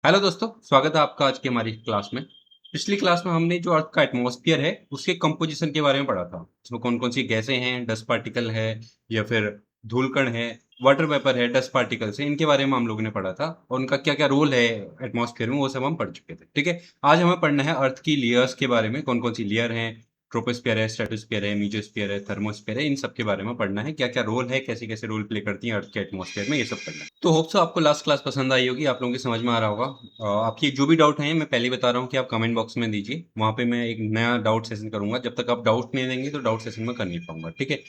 Hello दोस्तों, स्वागत है आपका आज की हमारी क्लास में। पिछली क्लास में हमने जो अर्थ का एटमॉस्फेयर है, उसके कंपोजिशन के बारे में पढ़ा था। इसमें कौन-कौन सी गैसें हैं, डस्ट पार्टिकल है या फिर धूलकण है, वाटर वेपर है, डस्ट पार्टिकल्स हैं, इनके बारे में हम लोगों ने पढ़ा था और उनका क्या-क्या रोल है एटमॉस्फेयर में, वो सब हम पढ़ चुके थे। ठीक है? आज हमें पढ़ना है अर्थ की लेयर्स के बारे में, कौन-कौन सी लेयर हैं, ट्रोपोस्फियर है, स्ट्रेटोस्फियर है, मेसोस्फियर है, थर्मोस्फियर है, इन सब के बारे में पढ़ना है। क्या-क्या रोल है, कैसे-कैसे रोल प्ले करती हैं अर्थ के एटमॉस्फेयर में, ये सब पढ़ना है। तो होप सो आपको लास्ट क्लास पसंद आई होगी, आप लोगों की समझ में आ रहा होगा। आपकी जो भी डाउट हैं, मैं पहले ही बता रहा हूँ कि आप कमेंट बॉक्स में दीजिए। वहाँ पे मैं एक नया डाउट सेशन करूँगा। जब तक आप डाउट नहीं देंगे, तो डाउट सेशन मैं कर नहीं पाऊँगा, ठीक है?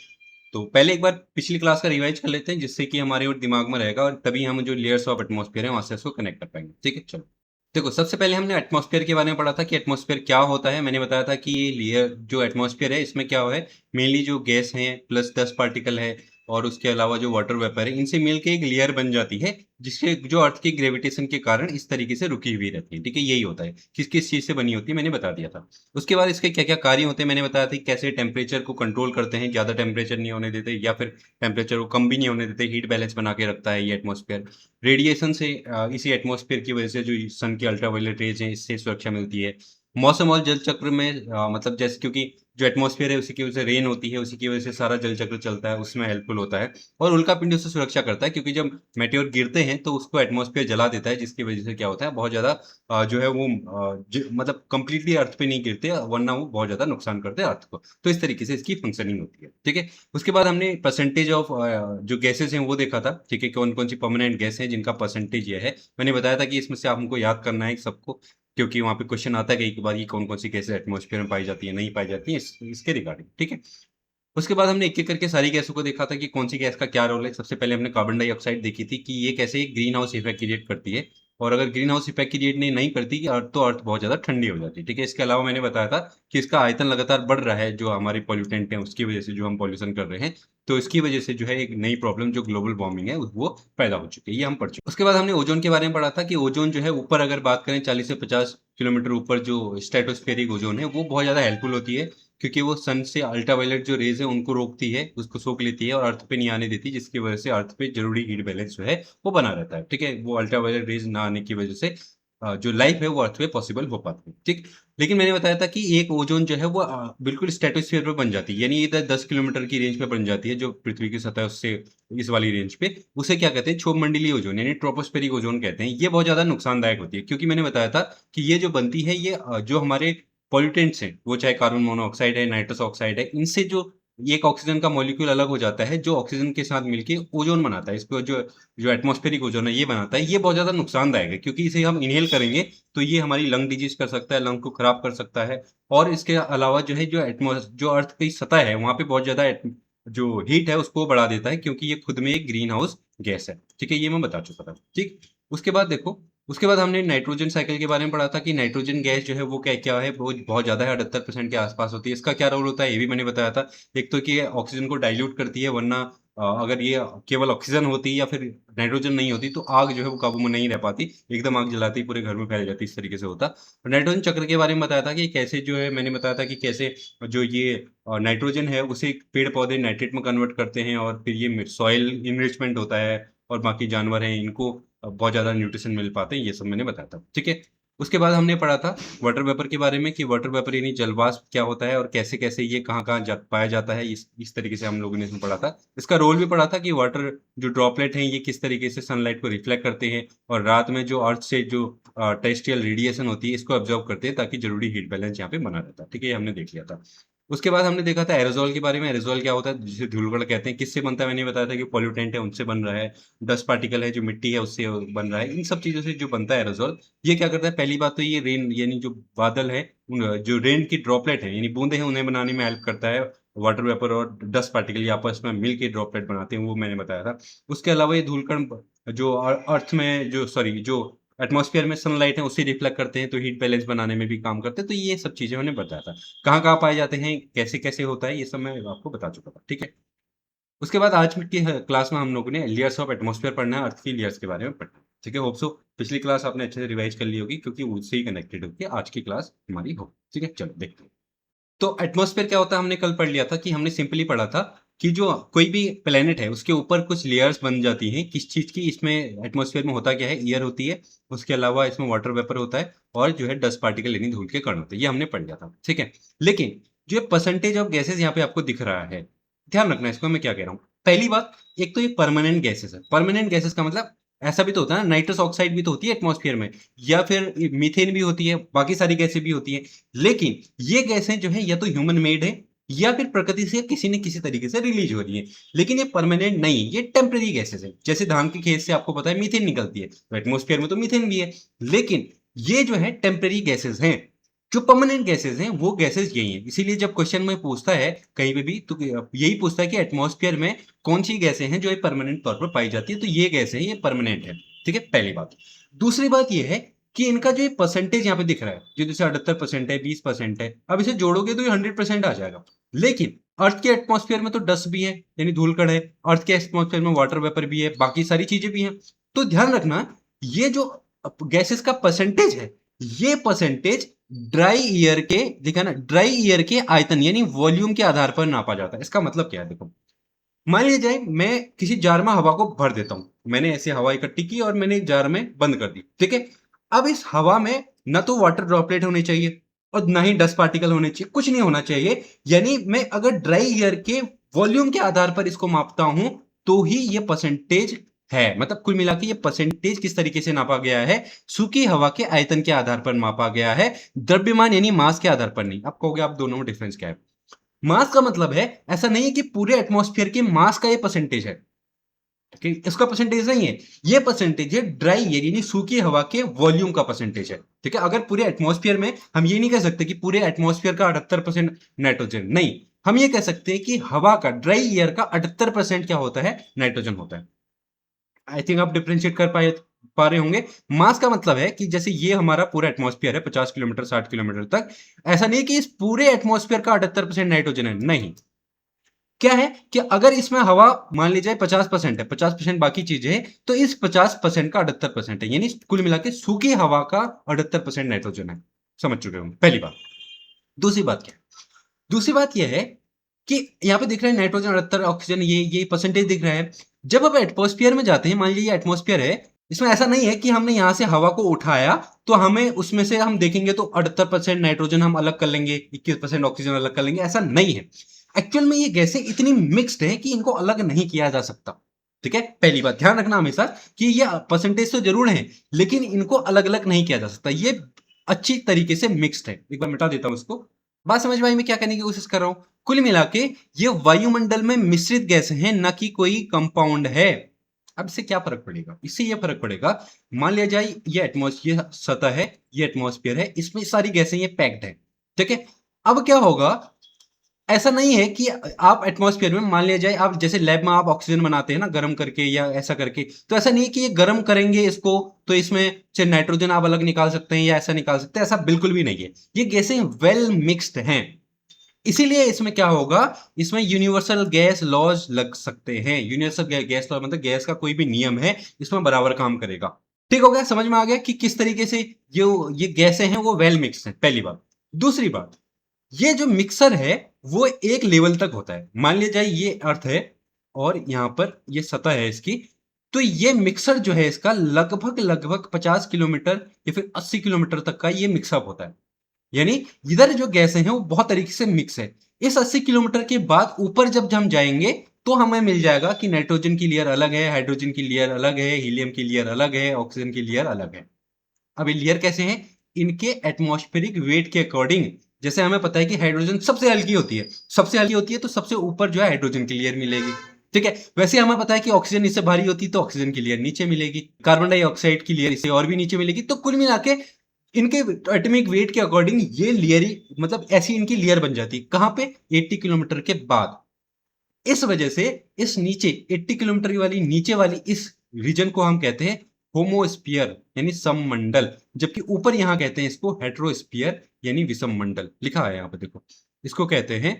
तो पहले एक बार पिछली क्लास का रिवाइज कर लेते हैं, जिससे कि हमारे वो दिमाग में रहेगा और तभी हम जो लेयर्स ऑफ एटमॉस्फेयर है, वहाँ से उसको कनेक्ट कर पाएँगे। ठीक है? चलो। देखो, सबसे पहले हमने एटमॉस्फेयर के बारे में पढ़ा था कि एटमॉस्फेयर क्या होता है। मैंने बताया था कि ये लेयर जो एटमॉस्फेयर है, इसमें क्या है, मेनली जो गैस है प्लस डस्ट पार्टिकल है और उसके अलावा जो वाटर वेपर है, इनसे मिलके एक लेयर बन जाती है, जिसके जो अर्थ की ग्रेविटेशन के कारण इस तरीके से रुकी हुई रहती है। ठीक है? यही होता है। किस-किस चीज़ से बनी होती है, मैंने बता दिया था। उसके बाद इसके क्या-क्या कार्य होते हैं, मैंने बताया था कि कैसे टेम्परेचर को कंट्रोल करते हैं, ज़्यादा टेम्परेचर नहीं होने देते या फिर टेम्परेचर को कम भी नहीं होने देते, हीट बैलेंस बना के रखता है ये एटमॉस्फेयर। रेडिएशन से इसी एटमॉस्फेयर की वजह से जो सन की अल्ट्रावायलेट रेज़ हैं, इससे सुरक्षा मिलती है। मौसम और जल चक्र में मतलब जैसे क्योंकि जो एटमॉस्फेयर है, उसी की वजह से रेन होती है, उसी की वजह से सारा जल चक्र चलता है, उसमें हेल्पफुल होता है और उल्कापिंडों से सुरक्षा करता है क्योंकि जब मेटेओर गिरते हैं, तो उसको एटमॉस्फेयर जला देता है, जिसकी वजह से क्या होता है, बहुत ज़्यादा जो है वो मतलब कंप्लीटली अर्थ पे नहीं गिरते, वरना वो बहुत ज़्यादा नुकसान करते हैं अर्थ को। तो इस तरीके से इसकी फंक्शनिंग होती है, ठीक है? उसके बाद हमने परसेंटेज ऑफ जो गैसेज़ हैं वो देखा था, ठीक है? कौन-कौन सी परमानेंट गैस हैं जिनका परसेंटेज ये है। मैंने बताया था कि इसमें से आपको याद करना है सबको, क्योंकि वहाँ पे क्वेश्चन आता है कई बार कि कौन-कौन सी गैसें एटमॉस्फेयर में पाई जाती हैं, नहीं पाई जाती हैं, इसके रिगार्डिंग, ठीक है? उसके बाद हमने एक-एक करके सारी गैसों को देखा था कि कौन-सी गैस का क्या रोल है। सबसे पहले हमने कार्बन डाइऑक्साइड देखी थी कि ये कैसे ग्रीन हाउस इफ़ेक्ट क्रिएट करती है और अगर ग्रीन हाउस इफ़ेक्ट क्रिएट नहीं करती तो अर्थ बहुत ज़्यादा ठंडी हो जाती है, ठीक है? इसके अलावा मैंने बताया था कि इसका आयतन लगातार बढ़ रहा है, जो हमारे पॉल्यूटेंट हैं, उसकी वजह से जो हम पॉल्यूशन कर रहे हैं, तो इसकी वजह से जो है एक नई प्रॉब्लम जो ग्लोबल वार्मिंग है, वो पैदा हो चुकी है। ये हम पढ़ चुके हैं। उसके बाद हमने ओज़ोन के बारे में पढ़ा था कि ओज़ोन जो है ऊपर अगर बात करें 40 से 50 किलोमीटर ऊपर जो स्ट्रेटोस्फेरिक ओज़ोन है, वो बहुत ज़्यादा हेल्पफुल होती है क्योंकि वो सन से अल्ट्रावायलेट जो रेज़ है उनको रोकती है, उसको सोख लेती है और अर्थ पे नहीं आने देती, जिसकी वजह से अर्थ पे ज़रूरी हीट बैलेंस जो है वो बना रहता है, ठीक है? वो अल्ट्रावायलेट रेज़ ना आने की वजह से जो लाइफ़ है वो अर्थ पे पॉसिबल हो पाती है, ठीक? लेकिन मैंने बताया था कि एक ओज़ोन जो है वो बिल्कुल स्ट्रेटोस्फीयर पे बन जाती है, यानी ये 10 किलोमीटर की रेंज पे बन जाती है, जो पृथ्वी की सतह है उससे इस वाली रेंज पे। उसे क्या कहते हैं, क्षोभमंडलीय ओज़ोन यानी ट्रोपोस्फेरिक ओज़ोन कहते हैं। ये बहुत ज़्यादा नुकसानदायक होती है क्योंकि मैंने बताया था कि ये जो बनती है ये जो हमारे पॉल्यूटेंट्स हैं, वो चाहे कार्बन मोनोऑक्साइड है, नाइट्रस ऑक्साइड है, इनसे जो एक ऑक्सीजन का मॉलिक्यूल अलग हो जाता है, जो ऑक्सीजन के साथ मिलके ओज़ोन बनाता है। इसको जो जो एटमॉस्फेरिक ओज़ोन है, ये बनाता है। ये बहुत ज़्यादा नुकसानदायक है क्योंकि इसे हम इन्हेल करेंगे, तो ये हमारी लंग डिजीज़ कर सकता है, लंग को खराब कर सकता है और इसके अलावा जो है जो अर्थ की सतह है, वहाँ पे बहुत ज़्यादा जो हीट है, उसको बढ़ा देता है क्योंकि ये खुद में एक ग्रीन हाउस गैस है। ठीक है? ये मैं बता चुका था। ठीक? उसके बाद देखो, उसके बाद हमने नाइट्रोजन साइकिल के बारे में पढ़ा था कि नाइट्रोजन गैस जो है वो क्या है, वो बहुत ज़्यादा है, 78% के आस-पास होती है। इसका क्या रोल होता है, ये भी मैंने बताया था। एक तो कि ये ऑक्सीजन को डाइल्यूट करती है, वरना अगर ये केवल ऑक्सीजन होती या फिर नाइट्रोजन नहीं होती, तो आग जो है वो काबू में नहीं रह पाती। एकदम आग जलाती ही पूरे घर में फैल जाती, इस तरीके से होता। और नाइट्रोजन चक्र के बारे में बताया था कि कैसे जो है, मैंने बताया था कि कैसे जो ये नाइट्रोजन है, उसे पेड़-पौधे नाइट्रेट में कन्वर्ट करते हैं और फिर ये सॉइल इनरिचमेंट होता है और बाकी जानवर हैं, इनको बहुत ज़्यादा न्यूट्रिशन मिल पाते हैं, ये सब मैंने बताया था, ठीक है? उसके बाद हमने पढ़ा था वाटर वेपर के बारे में कि वाटर वेपर यानी जल वाष्प क्या होता है और कैसे-कैसे ये कहाँ-कहाँ पाया जाता है, इस तरीके से हम लोगों ने इसमें पढ़ा था। इसका रोल भी पढ़ा था कि वाटर जो ड्रॉपलेट हैं, ये किस तरीके से सनलाइट को रिफ्लेक्ट करते हैं और रात में जो अर्थ से जो टेरेस्ट्रियल रेडिएशन होती है, इसको ऑब्ज़र्व करते हैं ताकि ज़रूरी हीट बैलेंस यहाँ पे बना रहता है, ठीक है? ये हमने देख लिया था। उसके बाद हमने देखा था एरोसोल के बारे में। एरोसोल क्या होता है, जिसे धूलकण कहते हैं। किससे बनता है, मैंने बताया था कि पॉल्यूटेंट है, उनसे बन रहा है। डस्ट पार्टिकल है, जो मिट्टी है, उससे बन रहा है। इन सब चीज़ों से जो बनता है एरोसोल, ये क्या करता है, पहली बात तो ये रेन यानी जो बादल है, जो रेन की ड्रॉपलेट है, यानी बूँदें हैं, उन्हें बनाने में हेल्प करता है। वाटर वेपर और डस्ट पार्टिकल ये आपस में मिल के ड्रॉपलेट बनाते हैं, वो मैंने बताया था। उसके अलावा ये धूलकण जो अर्थ में जो सॉरी जो एटमॉस्फेयर में सनलाइट है, उसे रिफ्लेक्ट करते हैं, तो हीट बैलेंस बनाने में भी काम करते हैं। तो ये सब चीज़ें मैंने बताया था। कहाँ-कहाँ पाए जाते हैं, कैसे-कैसे होता है, ये सब मैं आपको बता चुका था, ठीक है? उसके बाद आज की क्लास में हम लोगों ने लेयर्स ऑफ एटमॉस्फेयर पढ़ना है, अर्थ की लेयर्स के बारे में पढ़ना है, ठीक है? होप सो पिछली क्लास आपने अच्छे से रिवाइज़ कर ली होगी क्योंकि उससे ही कनेक्टेड होके आज की क्लास हमारी हो, ठीक है? चलो देखते हैं। तो एटमॉस्फेयर क्या होता है, हमने कल पढ़ लिया था कि हमने सिंपली पढ़ा था कि जो कोई भी प्लेनेट है उसके ऊपर कुछ लेयर्स बन जाती हैं किस चीज की, इसमें एटमॉस्फेयर में होता क्या है, एयर होती है, उसके अलावा इसमें वाटर वेपर होता है और जो है डस्ट पार्टिकल यानी धूल के कण होते हैं, ये हमने पढ़ लिया था, ठीक है। लेकिन जो परसेंटेज ऑफ गैसेस यहाँ पे आपको दिख रहा है, ध्यान रखना इसको मैं क्या कह रहा हूँ। पहली बात, एक तो ये परमानेंट गैसेस है। परमानेंट गैसेस का मतलब ऐसा भी तो होता है ना, नाइट्रस ऑक्साइड भी तो होती है एटमॉस्फेयर में, या फिर मीथेन भी होती है, बाकी सारी गैसें भी होती हैं। लेकिन ये गैसें जो है या तो ह्यूमन मेड है या फिर प्रकृति से किसी न किसी तरीके से रिलीज हो रही है, लेकिन ये परमानेंट नहीं है, ये टेम्परेरी गैसेस है। जैसे धान के खेत से आपको पता है मीथेन निकलती है, तो एटमॉस्फेयर में तो मीथेन भी है, लेकिन ये जो है टेम्परेरी गैसेस हैं। जो परमानेंट गैसेस हैं वो गैसेस यही हैं। इसीलिए जब क्वेश्चन में पूछता है कहीं पे भी, तो यही पूछता है कि एटमॉस्फेयर में कौन सी गैसें हैं जो ये परमानेंट तौर पर पाई जाती है, तो ये गैसें हैं, ये परमानेंट है, ठीक है, पहली बात। दूसरी बात ये है कि इनका जो ये परसेंटेज यहाँ पे दिख रहा है, जो जैसे 78% है, 20% है, अब इसे जोड़ोगे तो ये 100% आ जाएगा। लेकिन अर्थ के एटमॉस्फेयर में तो डस्ट भी है यानी धूलकण है, अर्थ के एटमॉस्फेयर में वाटर वेपर भी है, बाकी सारी चीजें भी हैं। तो ध्यान रखना, ये जो गैसेस का परसेंटेज है, ये परसेंटेज ड्राई ईयर के, देखा ना, ड्राई ईयर के आयतन यानी वॉल्यूम के आधार पर नापा जाता है। इसका मतलब क्या है, देखो, मान लीजिए जाए मैं किसी जार में हवा को भर देता हूं, मैंने ऐसे हवा इकट्ठी की और मैंने एक जार में बंद कर दी, ठीक है। अब इस हवा में ना तो वाटर ड्रॉपलेट होने चाहिए और ना ही डस्ट पार्टिकल होने चाहिए, कुछ नहीं होना चाहिए। यानी मैं अगर ड्राई एयर के वॉल्यूम के आधार पर इसको मापता हूं तो ही ये परसेंटेज है। मतलब कुल मिला के ये परसेंटेज किस तरीके से नापा गया है, सूखी हवा के आयतन के आधार पर मापा गया है, द्रव्यमान यानी मास के आधार पर नहीं। आप कहोगे आप दोनों में डिफरेंस क्या है। मास का मतलब है ऐसा नहीं है कि पूरे एटमॉस्फेयर के मास का ये परसेंटेज है, कि इसका परसेंटेज नहीं है, ये परसेंटेज है ड्राई एयर यानी सूखी हवा के वॉल्यूम का परसेंटेज है, ठीक है। अगर पूरे एटमॉस्फेयर में, हम ये नहीं कह सकते कि पूरे एटमॉस्फेयर का 78% नाइट्रोजन, नहीं, हम ये कह सकते हैं कि हवा का, ड्राई एयर का 78% क्या होता है, नाइट्रोजन होता है। आई थिंक आप डिफ्रेंशिएट कर पा रहे होंगे। मास का मतलब है कि जैसे ये हमारा पूरा एटमॉस्फेयर है 50 किलोमीटर 60 किलोमीटर तक, ऐसा नहीं कि इस पूरे एटमॉस्फेयर का 78% नाइट्रोजन है, नहीं। क्या है कि अगर इसमें हवा मान ली जाए 50% है, 50% बाकी चीजें हैं, तो इस 50% का 78% है, यानी कुल मिला के सूखी हवा का 78% नाइट्रोजन है। समझ चुके होंगे पहली बात। दूसरी बात क्या है, दूसरी बात यह है कि यहाँ पे दिख रहा है नाइट्रोजन 78, ऑक्सीजन ये परसेंटेज दिख रहा है। जब आप एटमॉस्फेयर में जाते हैं, मान लीजिए एटमॉस्फेयर है, इसमें ऐसा नहीं है कि हमने यहां से हवा को उठाया तो हमें उसमें से हम देखेंगे तो 78% नाइट्रोजन हम अलग कर लेंगे, 21% ऑक्सीजन अलग कर लेंगे, ऐसा नहीं है। एक्चुअल में ये गैसें इतनी मिक्स्ड है कि इनको अलग नहीं किया जा सकता, ठीक है। पहली बात ध्यान रखना हमेशा कि ये परसेंटेज तो जरूर है लेकिन इनको अलग अलग नहीं किया जा सकता, ये अच्छी तरीके से मिक्स्ड है। एक बार मिटा देता हूं इसको, बात समझ में आई मैं क्या करने की कोशिश कर रहा हूं। कुल मिला के ये वायुमंडल में मिश्रित गैस है, न कि कोई कंपाउंड है। अब इससे क्या फर्क पड़ेगा, इससे ये फर्क पड़ेगा, मान लिया जाए ये एटमॉस्फेयर सतह है, ये एटमॉस्फेयर है, इसमें सारी गैसें ये पैक्ड है, ठीक है। अब क्या होगा, ऐसा नहीं है कि आप एटमॉस्फेयर में, मान लिया जाए आप जैसे लैब में आप ऑक्सीजन बनाते हैं ना गर्म करके या ऐसा करके, तो ऐसा नहीं है कि ये गर्म करेंगे इसको तो इसमें से नाइट्रोजन आप अलग निकाल सकते हैं या ऐसा निकाल सकते हैं, ऐसा बिल्कुल भी नहीं है। ये गैसें वेल मिक्स्ड हैं, इसीलिए इसमें क्या होगा, इसमें यूनिवर्सल गैस लॉज लग सकते हैं। यूनिवर्सल गैस लॉ मतलब गैस का कोई भी नियम है इसमें बराबर काम करेगा। ठीक हो गया, समझ में आ गया कि किस तरीके से ये गैसें हैं वो वेल मिक्स्ड हैं, पहली बात। दूसरी बात, ये जो मिक्सर है वो एक लेवल तक होता है। मान लिया जाए ये अर्थ है और यहां पर ये सतह है इसकी, तो ये मिक्सर जो है इसका लगभग लगभग 50 किलोमीटर या फिर 80 किलोमीटर तक का ये मिक्सअप होता है। यानी इधर जो गैसें हैं वो बहुत तरीके से मिक्स है। इस 80 किलोमीटर के बाद ऊपर जब हम जाएंगे तो हमें मिल जाएगा कि नाइट्रोजन की लेयर अलग है, हाइड्रोजन की लेयर अलग है, हीलियम की लेयर अलग है, ऑक्सीजन की लेयर अलग है। अब ये लेयर कैसे हैं, इनके एटमॉस्फेरिक वेट के अकॉर्डिंग। जैसे हमें पता है कि हाइड्रोजन सबसे हल्की होती है, सबसे हल्की होती है तो सबसे ऊपर जो है हाइड्रोजन की लेयर मिलेगी, ठीक है। वैसे हमें पता है कि ऑक्सीजन इससे भारी होती है तो ऑक्सीजन की लेयर नीचे मिलेगी, कार्बन डाइऑक्साइड की लेयर इससे और भी नीचे मिलेगी। तो कुल मिला के इनके एटॉमिक वेट के अकॉर्डिंग ये लेयर ही, मतलब ऐसी इनकी लेयर बन जाती है। कहां पे, 80 किलोमीटर के बाद। इस वजह से इस नीचे 80 किलोमीटर की वाली नीचे वाली इस रीजन को हम कहते हैं होमोस्फीयर यानी सममंडल, जबकि ऊपर यहां कहते हैं इसको हेट्रोस्फीयर यानी विषम मंडल। लिखा है यहां पर देखो, इसको कहते हैं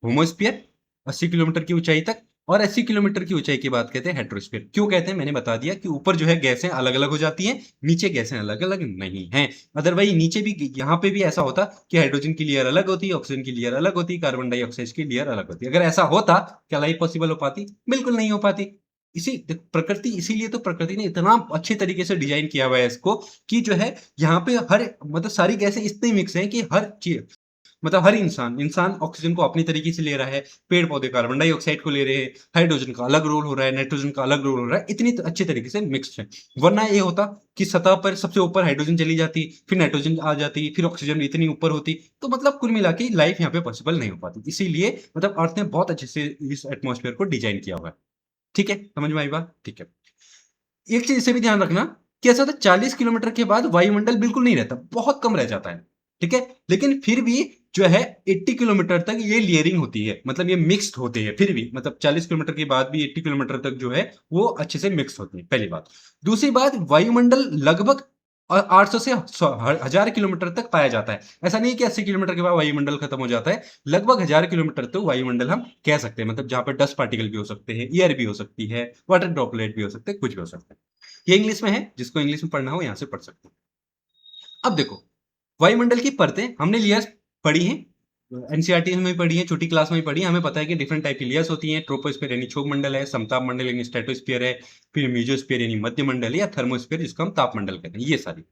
होमोस्फीयर 80 किलोमीटर की ऊंचाई तक, और 80 किलोमीटर की ऊंचाई की बात कहते हैं हेट्रोस्फीयर। क्यों कहते हैं मैंने बता दिया कि ऊपर जो है गैसें अलग अलग हो जाती हैं, नीचे गैसें अलग अलग नहीं हैं। अदरवाइज नीचे भी यहाँ पे भी ऐसा होता कि हाइड्रोजन की लेयर अलग होती है, ऑक्सीजन की लेयर अलग होती है, कार्बन डाइऑक्साइड की लेयर अलग होती है। अगर ऐसा होता क्या लाइफ पॉसिबल हो पाती? बिल्कुल नहीं हो पाती। इसी प्रकृति, इसीलिए तो प्रकृति ने इतना अच्छे तरीके से डिजाइन किया हुआ है इसको कि जो है यहाँ पे हर मतलब सारी गैसें इतनी मिक्स हैं कि हर चीज मतलब हर इंसान ऑक्सीजन को अपनी तरीके से ले रहा है, पेड़ पौधे कार्बन डाइऑक्साइड को ले रहे हैं, हाइड्रोजन का अलग रोल हो रहा है, नाइट्रोजन का अलग रोल हो रहा है, इतनी अच्छे तरीके से मिक्स्ड है। वरना ये होता कि सतह पर सबसे ऊपर हाइड्रोजन चली जाती, फिर नाइट्रोजन आ जाती, फिर ऑक्सीजन इतनी ऊपर होती, तो मतलब कुल मिला के लाइफ यहाँ पे पॉसिबल नहीं हो पाती। इसीलिए मतलब अर्थ ने बहुत अच्छे से इस एटमॉस्फेयर को डिजाइन किया हुआ है। ठीक है, समझ में आई बात? ठीक है। एक चीज इसे भी ध्यान रखना कि ऐसा होता है 40 किलोमीटर के बाद वायुमंडल बिल्कुल नहीं रहता, बहुत कम रह जाता है। ठीक है, लेकिन फिर भी जो है 80 किलोमीटर तक ये लेयरिंग होती है, मतलब ये मिक्स्ड होते हैं फिर भी, मतलब 40 किलोमीटर के बाद भी 80 किलोमीटर तक जो है वो अच्छे से मिक्स होती है, पहली बात। दूसरी बात, वायुमंडल लगभग 800 से 1000 किलोमीटर तक पाया जाता है। ऐसा नहीं है कि 80 किलोमीटर के बाद वायुमंडल खत्म हो जाता है, लगभग 1000 किलोमीटर तो वायुमंडल हम कह सकते हैं, मतलब जहां पर डस्ट पार्टिकल भी हो सकते हैं, एयर भी हो सकती है, वाटर ड्रॉपलेट भी हो सकते हैं, कुछ भी हो सकता है। ये इंग्लिश में है, जिसको इंग्लिश में पढ़ना हो यहां से पढ़ सकते हैं। अब देखो, वायुमंडल की परतें हमने लेयर्स पढ़ी हैं, एनसीईआरटी में भी पढ़ी है, छोटी क्लास में भी पढ़ी है। हमें पता है कि डिफरेंट टाइप की लेयर्स होती हैं। ट्रोपोस्फीयर यानी क्षोभ मंडल है, समताप मंडल यानी स्ट्रेटोस्फीयर है, फिर मेसोस्फीयर यानी मध्य मंडल है, या थर्मोस्फीयर जिसको हम ताप मंडल कहते हैं, ये सारी।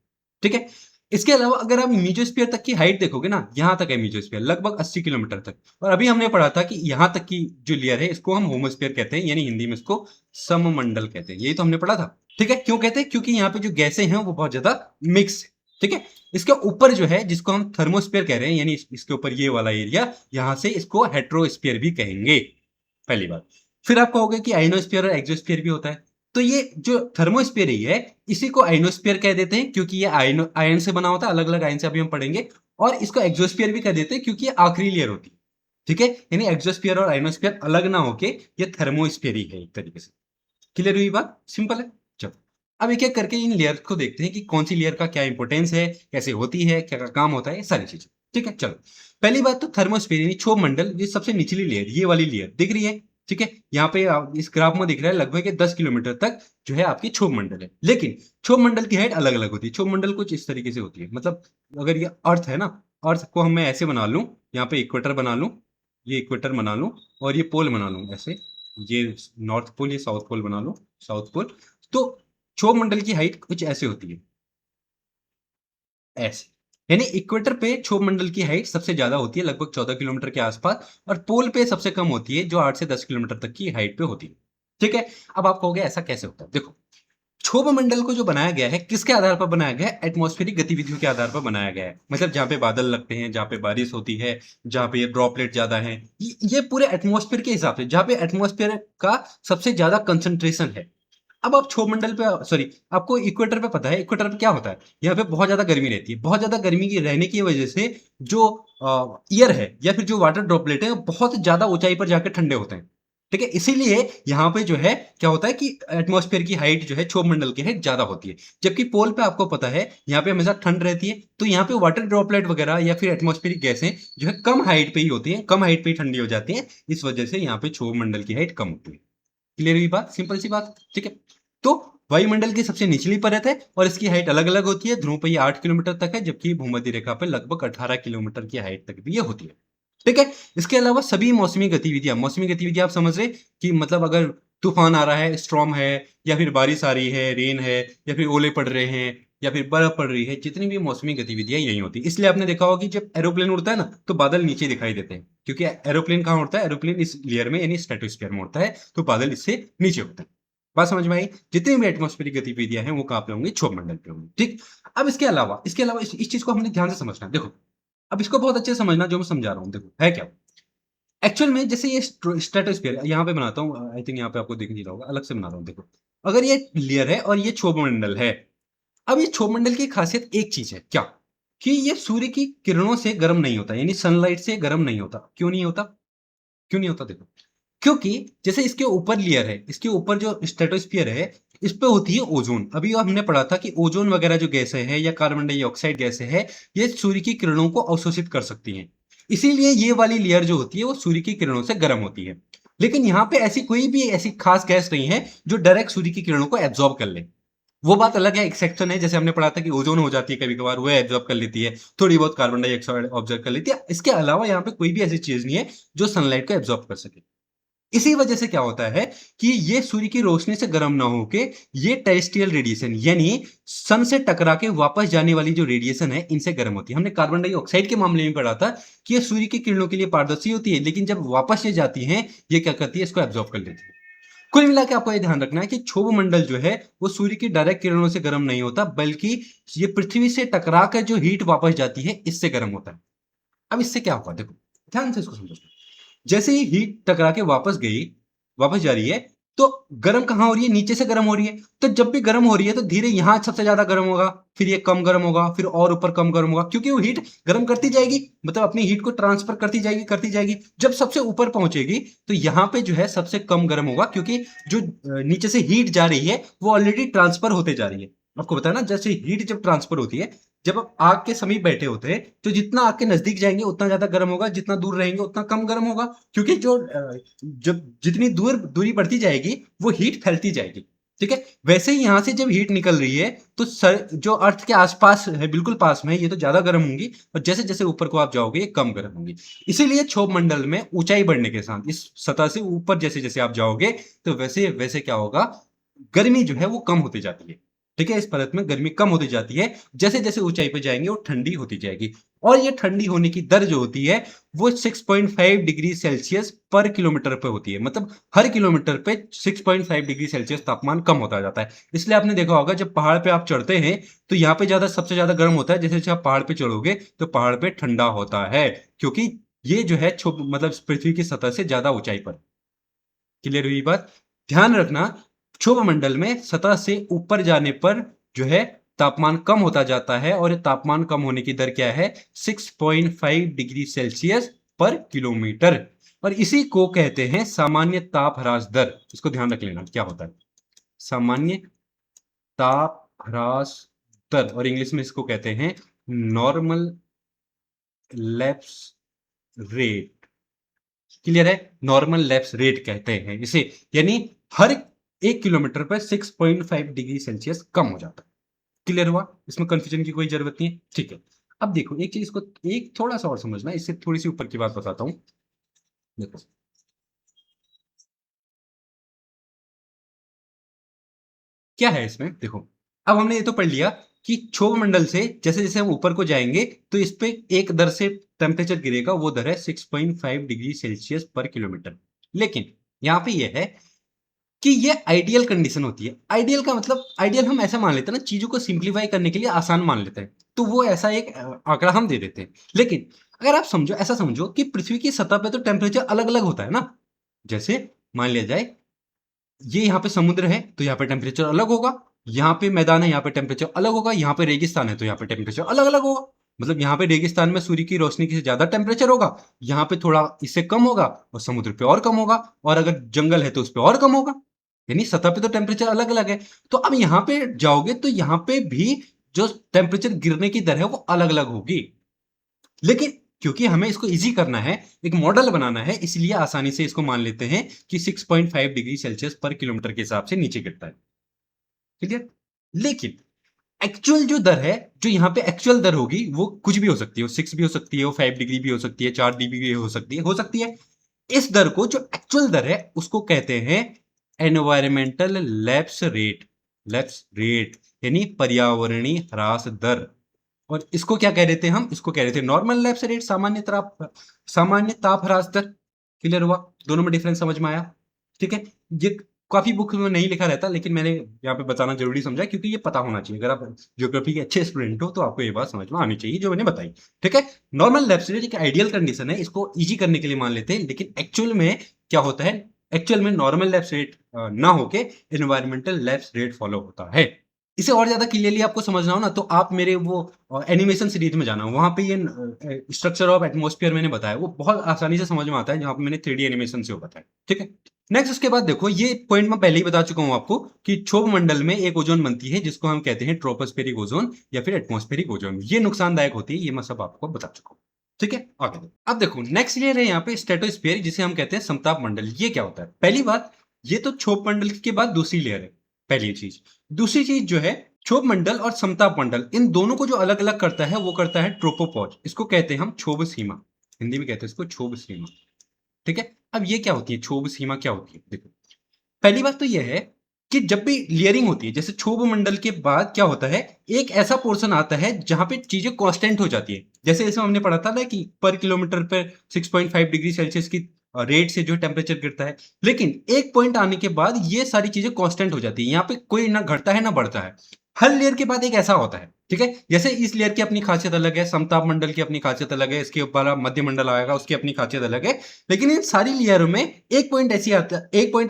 ठीक है, इसके अलावा अगर आप मेसोस्फीयर तक की हाइट देखोगे ना, यहां तक है मेसोस्फीयर, लगभग 80 किलोमीटर तक। और अभी हमने पढ़ा था कि यहां तक की जो लेयर है इसको हम होमोस्फीयर कहते हैं, यानी हिंदी में इसको सममंडल कहते हैं। यही तो हमने पढ़ा था। ठीक है, क्यों कहते हैं? क्योंकि यहाँ पे जो गैसें हैं वो बहुत ज्यादा मिक्स है। ठीक है, इसके ऊपर जो है जिसको हम थर्मोस्फीयर कह रहे हैं, यानी इसके ऊपर ये वाला एरिया, यहां से इसको हेट्रोस्फीयर भी कहेंगे, पहली बात। फिर आप कहोगे कि आइनोस्फीयर और एक्सोस्फीयर भी होता है, तो ये जो थर्मोस्फीयर ही है इसी को आइनोस्फीयर कह देते हैं, क्योंकि ये आयन से बना होता है, अलग अलग आयन से अभी हम पढ़ेंगे। और इसको एक्सोस्फीयर भी कह देते हैं क्योंकि ये आखिरी लेयर होती है। ठीक है, यानी एक्सोस्फीयर और आइनोस्फीयर अलग ना होके ये थर्मोस्फीयर ही है एक तरीके से। क्लियर हुई बात? सिंपल है। चलो, अब एक एक करके इन लेयर को देखते हैं कि कौन सी लेयर का क्या इंपॉर्टेंस है, कैसे होती है, क्या क्या काम होता है, ये सारी चीजें। ठीक है, चलो। पहली बात तो थर्मोस्फीयर यानी क्षोभ मंडल, ये सबसे निचली लेयर, ये वाली लेयर दिख रही है। ठीक है, यहाँ पे इस ग्राफ में दिख रहा है लगभग 10 किलोमीटर तक जो है आपकी क्षोभ मंडल है। लेकिन क्षोभ मंडल की हाइट अलग अलग होती है। क्षोभ मंडल कुछ इस तरीके से होती है, मतलब अगर ये अर्थ है ना, अर्थ को हम मैं ऐसे बना लूं, यहाँ पे इक्वेटर बना लूं, ये इक्वेटर बना लूं, और ये पोल बना लूं ऐसे, ये नॉर्थ पोल, ये साउथ पोल बना लो, साउथ पोल। तो क्षोभ मंडल की हाइट कुछ ऐसे होती है, ऐसे। यानी इक्वेटर पे क्षोभ मंडल की हाइट सबसे ज्यादा होती है, लगभग 14 किलोमीटर के आसपास, और पोल पे सबसे कम होती है, जो 8 से 10 किलोमीटर तक की हाइट पे होती है। ठीक है, अब आप कहोगे ऐसा कैसे होता है? देखो, क्षोभ मंडल को जो बनाया गया है किसके आधार पर बनाया गया है? एटमॉस्फेरिक गतिविधियों के आधार पर बनाया गया है। मतलब जहां पे बादल लगते हैं, जहां पे बारिश होती है, जहां पे ड्रॉपलेट ज्यादा है, ये पूरे एटमॉस्फेयर के हिसाब से, जहां पे एटमॉस्फेयर का सबसे ज्यादा कंसंट्रेशन है। अब आप क्षोभ मंडल पे, सॉरी, आपको इक्वेटर पे पता है इक्वेटर पे क्या होता है? यहाँ पे बहुत ज्यादा गर्मी रहती है, बहुत ज्यादा गर्मी की रहने की वजह से जो ईयर है या फिर जो वाटर ड्रॉपलेट है वो बहुत ज्यादा ऊंचाई पर जाकर ठंडे होते हैं। ठीक है, इसीलिए यहाँ पे जो है क्या होता है कि एटमॉस्फेयर की हाइट जो है क्षोभ मंडल की हाइट ज्यादा होती है। जबकि पोल पे आपको पता है यहाँ पे हमेशा ठंड रहती है, तो यहाँ पे वाटर ड्रॉपलेट वगैरह या फिर एटमॉस्फेरिक गैसें जो है कम हाइट पे ही होती है, कम हाइट पे ही ठंडी हो जाती है। इस वजह से यहाँ पे क्षोभ मंडल की हाइट कम होती है। क्लियर हुई बात? सिंपल सी बात। ठीक है, तो वायुमंडल की सबसे निचली परत है और इसकी हाइट अलग अलग होती है। ध्रुव पे ये 8 किलोमीटर तक है, जबकि भूमध्य रेखा पे लगभग 18 किलोमीटर की हाइट तक भी ये होती है। ठीक है, इसके अलावा सभी मौसमी गतिविधियां आप समझ रहे कि मतलब अगर तूफान आ रहा है, स्ट्रॉम है, या फिर बारिश आ रही है, रेन है, या फिर ओले पड़ रहे हैं, या फिर बर्फ पड़ रही है, जितनी भी मौसमी गतिविधियां यही होती है। इसलिए आपने देखा होगा कि जब एरोप्लेन उड़ता है ना तो बादल नीचे दिखाई देते हैं, क्योंकि एरोप्लेन कहाँ उड़ता है? एरोप्लेन इस लेयर में यानी स्ट्रेटोस्फीयर में उड़ता है, तो बादल इससे नीचे होते हैं। बात समझ में आई? जितनी भी एटमॉस्फेरिक गतिविधियां हैं वो कहाँ पे होंगी? क्षोभ मंडल पे होंगी। ठीक, अब इसके अलावा इस चीज को हमने ध्यान से समझना है। देखो, अब इसको बहुत अच्छे से समझना जो मैं समझा रहा हूँ। देखो है क्या एक्चुअल में, जैसे ये स्ट्रेटोस्फीयर यहाँ पे बनाता हूँ, आई थिंक यहाँ पे आपको दिख नहीं रहा होगा, अलग से बना रहा हूँ। देखो, अगर ये लेयर है और ये क्षोभ मंडल है, अब ये क्षोभ मंडल की खासियत एक चीज है, क्या? कि ये सूर्य की किरणों से गर्म नहीं होता, यानी सनलाइट से गर्म नहीं होता। क्यों नहीं होता? क्यों नहीं होता? देखो, क्योंकि जैसे इसके ऊपर लेयर है, इसके ऊपर जो स्ट्रेटोस्फीयर है, इस पे होती है ओजोन। अभी हमने पढ़ा था कि ओजोन वगैरह जो गैसें हैं या कार्बन डाइऑक्साइड गैसें हैं, ये सूर्य की किरणों को अवशोषित कर सकती हैं। इसीलिए ये वाली लेयर जो होती है वो सूर्य की किरणों से गर्म होती है। लेकिन यहाँ पे ऐसी कोई भी ऐसी खास गैस नहीं है जो डायरेक्ट सूर्य की किरणों को एब्जॉर्ब कर ले। वो बात अलग है, एक्सेप्शन है, जैसे हमने पढ़ा था कि ओजोन हो जाती है कभी कभार, वो एब्जॉर्ब कर लेती है, थोड़ी बहुत कार्बन डाइऑक्साइड ऑब्जर्व कर लेती है। इसके अलावा यहाँ पे कोई भी ऐसी चीज नहीं है जो सनलाइट को एब्जॉर्ब कर सके। इसी वजह से क्या होता है कि ये सूर्य की रोशनी से गर्म ना होके ये टेरेस्ट्रियल रेडिएशन यानी सन से टकरा के वापस जाने वाली जो रेडिएशन है इनसे गर्म होती है। हमने कार्बन डाइऑक्साइड के मामले में पढ़ा था कि ये सूर्य की किरणों के लिए पारदर्शी होती है, लेकिन जब वापस ये जाती हैं ये क्या करती है, इसको एब्जॉर्ब कर लेती है। कुल मिला के आपको ये ध्यान रखना है कि क्षोभ मंडल जो है वो सूर्य की डायरेक्ट किरणों से गर्म नहीं होता, बल्कि ये पृथ्वी से टकरा कर जो हीट वापस जाती है इससे गर्म होता है। अब इससे क्या होगा, देखो ध्यान से इसको समझो। जैसे ही हीट टकरा के वापस गई, वापस जा रही है, तो गर्म कहां हो रही है, नीचे से गर्म हो रही है। तो जब भी गर्म हो रही है तो धीरे यहां सबसे ज्यादा गर्म होगा, फिर ये कम गर्म होगा, फिर और ऊपर कम गर्म होगा, क्योंकि वो हीट गर्म करती जाएगी, मतलब अपनी हीट को ट्रांसफर करती जाएगी। जब सबसे ऊपर पहुंचेगी तो यहाँ पे जो है सबसे कम गर्म होगा, क्योंकि जो नीचे से हीट जा रही है वो ऑलरेडी ट्रांसफर होते जा रही है। आपको पता है ना, जैसे हीट जब ट्रांसफर होती है, जब आप आग के समीप बैठे होते हैं तो जितना आग के नजदीक जाएंगे उतना ज्यादा गर्म होगा, जितना दूर रहेंगे उतना कम गर्म होगा, क्योंकि जो जब जितनी दूरी बढ़ती जाएगी वो हीट फैलती जाएगी। ठीक है, वैसे ही यहां से जब हीट निकल रही है तो जो अर्थ के आसपास है, बिल्कुल पास में है, ये तो ज्यादा गर्म होंगी, और जैसे जैसे ऊपर को आप जाओगे ये कम गर्म होंगी। इसीलिए क्षोभ मंडल में ऊंचाई बढ़ने के साथ इस सतह से ऊपर जैसे जैसे आप जाओगे तो वैसे वैसे क्या होगा, गर्मी जो है वो कम होती जाती है। ठीक है, इस परत में गर्मी कम होती जाती है, जैसे जैसे ऊंचाई पे जाएंगे वो ठंडी होती जाएगी। और ये ठंडी होने की दर जो होती है वो 6.5 डिग्री सेल्सियस पर किलोमीटर पे होती है, मतलब हर किलोमीटर पे 6.5 डिग्री सेल्सियस तापमान कम होता जाता है। इसलिए आपने देखा होगा जब पहाड़ पे आप चढ़ते हैं तो यहाँ पे सबसे ज्यादा गर्म होता है, जैसे जैसे आप पहाड़ पे चढ़ोगे तो पहाड़ पे ठंडा होता है, क्योंकि ये जो है मतलब पृथ्वी की सतह से ज्यादा ऊंचाई पर। क्लियर हुई बात? ध्यान रखना, क्षोभ मंडल में सतह से ऊपर जाने पर जो है तापमान कम होता जाता है, और ये तापमान कम होने की दर क्या है, 6.5 डिग्री सेल्सियस पर किलोमीटर। और इसी को कहते हैं सामान्य ताप ह्रास दर। इसको ध्यान रख लेना क्या होता है, सामान्य ताप ह्रास दर, और इंग्लिश में इसको कहते हैं नॉर्मल लैप्स रेट। क्लियर है, नॉर्मल लैप्स रेट कहते हैं इसे, यानी हर 1 किलोमीटर पर 6.5 डिग्री सेल्सियस कम हो जाता है। क्लियर हुआ, इसमें कंफ्यूजन की कोई जरूरत नहीं है। ठीक है, अब देखो एक चीज को एक थोड़ा सा और समझना, इससे थोड़ी सी ऊपर की बात बताता हूं। देखो क्या है इसमें, देखो अब हमने ये तो पढ़ लिया कि क्षोभ मंडल से जैसे जैसे हम ऊपर को जाएंगे तो इस पे एक दर से टेम्परेचर गिरेगा, वो दर है 6.5 डिग्री सेल्सियस पर किलोमीटर। लेकिन यहाँ पे ये है कि ये आइडियल कंडीशन होती है। आइडियल का मतलब, आइडियल हम ऐसा मान लेते हैं ना, चीजों को सिंप्लीफाई करने के लिए आसान मान लेते हैं, तो वो ऐसा एक आंकड़ा हम दे देते हैं। लेकिन अगर आप समझो, ऐसा समझो कि पृथ्वी की सतह पे तो टेम्परेचर अलग अलग होता है ना। जैसे मान लिया जाए ये यहाँ पे समुद्र है तो यहाँ पे टेम्परेचर अलग होगा, यहाँ पे मैदान है यहाँ पे टेम्परेचर अलग होगा, यहाँ पे रेगिस्तान है तो यहाँ पे टेम्परेचर अलग अलग होगा। मतलब यहाँ पे रेगिस्तान में सूर्य की रोशनी से ज्यादा टेम्परेचर होगा, यहाँ पे थोड़ा इससे कम होगा, और समुद्र पे और कम होगा, और अगर जंगल है तो उस पे और कम होगा। यानी सतह पे तो टेम्परेचर अलग अलग है। तो अब यहाँ पे जाओगे तो यहाँ पे भी जो टेम्परेचर गिरने की दर है वो अलग अलग होगी। लेकिन क्योंकि हमें इसको इजी करना है, एक मॉडल बनाना है, इसलिए आसानी से इसको मान लेते हैं कि 6.5 डिग्री सेल्सियस पर किलोमीटर के हिसाब से नीचे गिरता है। क्लियर? लेकिन एक्चुअल जो दर है, जो यहाँ पे एक्चुअल दर होगी वो कुछ भी हो सकती है, वो 6 भी हो सकती है, वो 5 डिग्री भी हो सकती है, 4 डिग्री भी हो सकती है। इस दर को, जो एक्चुअल दर है, उसको कहते हैं environmental lapse rate. Lapse rate यानी पर्यावरणीय ह्रास दर। और इसको क्या कह रहे थे हम, इसको कह रहे थे नॉर्मल लैप्स रेट, सामान्य ताप ह्रास दर। क्लियर हुआ, दोनों में डिफरेंस समझ में आया? ठीक है, ये काफी बुक में नहीं लिखा रहता, लेकिन मैंने यहाँ पे बताना जरूरी समझा, क्योंकि ये पता होना चाहिए। अगर आप ज्योग्राफी के अच्छे स्टूडेंट हो तो आपको ये बात समझ में आनी चाहिए जो मैंने बताई। ठीक है, नॉर्मल लैप्स रेट एक आइडियल कंडीशन है, इसको इजी करने के लिए मान लेते हैं, लेकिन एक्चुअल में क्या होता है, एक्चुअल में नॉर्मल लैप्स रेट ना होके एनवायरमेंटल लैप्स रेट फॉलो होता है। इसे और ज्यादा क्लियरली आपको समझना हो ना, तो आप मेरे वो एनिमेशन सीरीज में जाना, वहां पे ये स्ट्रक्चर ऑफ एटमॉस्फेयर मैंने बताया, वो बहुत आसानी से समझ में आता है, जहां पे मैंने 3D एनिमेशन से वो बताया। ठीक है, नेक्स्ट उसके बाद देखो, ये पॉइंट मैं पहले ही बता चुका हूं आपको कि क्षोभ मंडल में एक ओजोन बनती है जिसको हम कहते हैं ट्रोपोस्फेरिक ओजोन या फिर एटमॉस्फेरिक ओजोन। ये नुकसानदायक होती है, ये मैं सब आपको बता चुका हूं। ठीक है, आगे देखो। अब देखो नेक्स्ट लेयर है यहाँ पे स्ट्रेटोस्फीयर, जिसे हम कहते हैं समताप मंडल। ये क्या होता है? पहली बात, ये तो क्षोभ मंडल के बाद दूसरी लेयर है, पहली चीज। दूसरी चीज जो है, क्षोभ मंडल और समताप मंडल, इन दोनों को जो अलग अलग करता है वो करता है ट्रोपोपॉज। इसको कहते हैं हम क्षोभ सीमा, हिंदी में कहते हैं इसको क्षोभ सीमा। ठीक है, अब ये क्या होती है, क्षोभ सीमा क्या होती है? देखो, पहली बात तो यह है कि जब भी लेयरिंग होती है, जैसे क्षोभ मंडल के बाद क्या होता है, एक ऐसा पोर्शन आता है जहां पे चीजें कांस्टेंट हो जाती है। जैसे इसमें हमने पढ़ा था ना कि पर किलोमीटर पर 6.5 डिग्री सेल्सियस की रेट से जो टेम्परेचर गिरता है। लेकिन एक पॉइंट आने के बाद ये सारी चीजें कांस्टेंट हो जाती है, यहाँ पे कोई ना घटता है ना बढ़ता है। हर लेयर के बाद एक ऐसा होता है, ठीक है। जैसे इस लेयर की अपनी खासियत अलग है, समताप मंडल की अपनी खासियत अलग है, इसके ऊपर मध्य मंडल आएगा, उसकी अपनी खासियत अलग है। लेकिन इन सारी लेयरों में एक पॉइंट